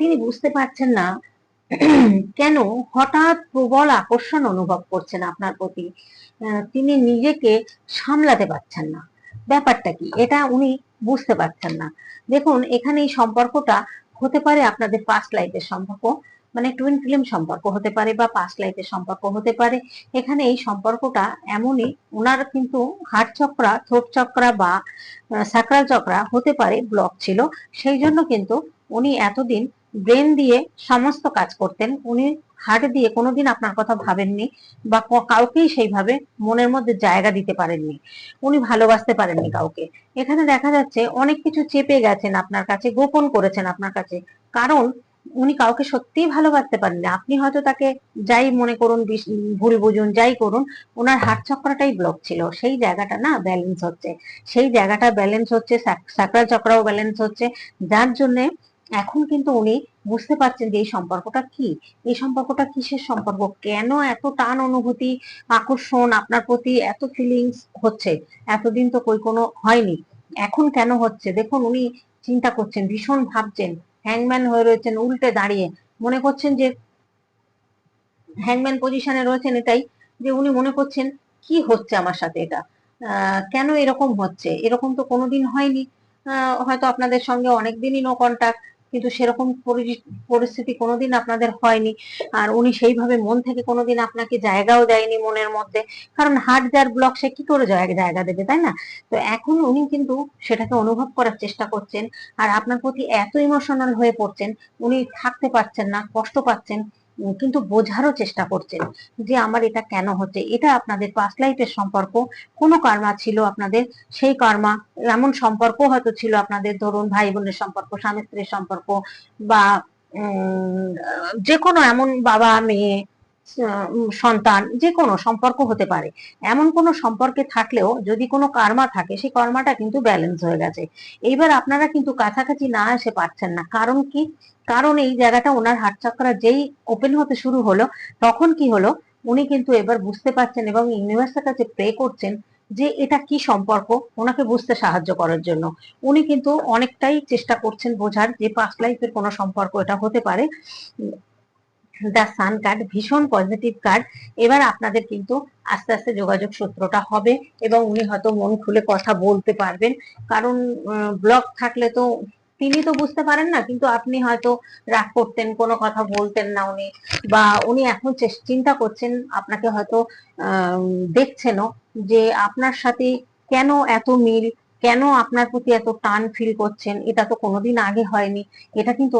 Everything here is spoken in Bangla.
তিনি বুঝতে পারছেন না কেন হঠাৎ প্রবল আকর্ষণ অনুভব করছেন আপনার প্রতি। তিনি নিজেকে সামলাতে পারছেন না। ব্যাপারটা কি এটা উনি বুঝতে পারছেন না। দেখুন এখানে এই সম্পর্কটা হতে পারে আপনাদের পাস্ট লাইফের সম্পর্ক, মানে টুইন ফিল্ম সম্পর্ক হতে পারে বা পাস্ট লাইফের সম্পর্ক হতে পারে। এখানে এই সম্পর্কটা এমনই, ওনার কিন্তু হার্ট চক্রা, থ্রোট চক্রা বা সাকরাল চক্রা হতে পারে ব্লক ছিল। সেই জন্য কিন্তু উনি এতদিন ব্রেন দিয়ে সমস্ত কাজ করতেন, উনি হার্ট দিয়ে কোনোদিন আপনার কথা ভাবেননি বা কাউকেই সেইভাবে মনের মধ্যে জায়গা দিতে পারেননি। উনি ভালোবাসতে পারেননি কাউকে। এখানে দেখা যাচ্ছে অনেক কিছু চেপে গেছেন আপনার কাছে, গোপন করেছেন আপনার কাছে, কারণ উনি কাউকে সত্যিই ভালোবাসতে পারেন না। আপনি হয়তো তাকে যাই মনে করুন, ভুল বুঝুন, যাই করুন, ওনার হার্ট চক্রটাই ব্লক ছিল। সেই জায়গাটা না ব্যালেন্স হচ্ছে, সেই জায়গাটা ব্যালেন্স হচ্ছে, সাকরাল চক্রাও ব্যালেন্স হচ্ছে। যার জন্য এখন কিন্তু উনি বুঝতে পারছেন যে এই সম্পর্কটা কি, এই সম্পর্কটা কিসের সম্পর্ক, কেন এত টান অনুভূতি, আকর্ষণ আপনার প্রতি, এত ফিলিংস হচ্ছে। এতদিন তো কই কোনো হয়নি, এখন কেন হচ্ছে। দেখুন উনি চিন্তা করছেন, ভীষণ ভাবছেন, হ্যাংম্যান হয়ে রয়েছেন উল্টে দাঁড়িয়ে, মনে করছেন যে হ্যাংম্যান পজিশনে রয়েছেন, এটাই যে উনি মনে করছেন কি হচ্ছে আমার সাথে, এটা কেন এরকম হচ্ছে, এরকম তো কোনোদিন হয়নি। হয়তো আপনাদের সঙ্গে অনেকদিনই নো কন্টাক্ট, কিন্তু সেরকম পরিস্থিতি কোনোদিন আপনাদের হয়নি। আর উনি সেইভাবে মন থেকে কোনোদিন আপনাকে জায়গাও দেয়নি মনের মধ্যে, কারণ হার্ট যার ব্লক সে কি করে জায়গা দেবে, তাই না? তো এখন উনি কিন্তু সেটাকে অনুভব করার চেষ্টা করছেন, আর আপনার প্রতি এত ইমোশনাল হয়ে পড়ছেন, উনি থাকতে পারছেন না, কষ্ট পাচ্ছেন, কিন্তু বোঝারও চেষ্টা করছেন যে আমার এটা কেন হচ্ছে। এটা আপনাদের পাস্ট লাইফের সম্পর্ক, কোনো কর্মা ছিল আপনাদের, সেই কর্মা, এমন সম্পর্ক হয়তো ছিল আপনাদের, ধরুন ভাই বোনের সম্পর্ক, স্বামী স্ত্রীর সম্পর্ক, বা যে কোনো এমন বাবা মেয়ে, সন্তান, যে কোনো সম্পর্ক হতে পারে। এমন কোনো সম্পর্কে থাকলেও যদি কোনো কর্মা থাকে, সেই কর্মাটা কিন্তু ব্যালেন্স হয়ে গেছে। এইবার আপনারা কিন্তু কাছাকাছি না আসে পারছেন না, কারণ কি? কারণ এই জায়গাটা ওনার হার্ট চক্র যেই ওপেন হতে শুরু হলো, তখন কি হলো, উনি কিন্তু এবার বুঝতে পারছেন এবং ইউনিভার্সের কাছে প্রে করছেন যে এটা কি সম্পর্ক, ওনাকে বুঝতে সাহায্য করার জন্য। উনি কিন্তু অনেকটাই চেষ্টা করছেন বোঝার যে পাস্ট লাইফের কোনো সম্পর্ক এটা হতে পারে। দ্য সান কার্ড ভীষণ পজিটিভ কার্ড। এবার আপনাদের কিন্তু আস্তে আস্তে যোগাযোগ সূত্রটা হবে এবং উনি হয়তো মন খুলে কথা বলতে পারবেন। কারণ ব্লক থাকলে তো তিনি তো বুঝতে পারেন না, কিন্তু আপনি হয়তো রাগ করতেন, কোনো কথা বলতেন না উনি, বা উনি এখন চিন্তা করছেন আপনাকে হয়তো দেখছেনও যে আপনার সাথে কেন এত মিল, কেন আপনার প্রতি এত টান ফিল করছেন, এটা তো কোনোদিন আগে হয়নি। এটা কিন্তু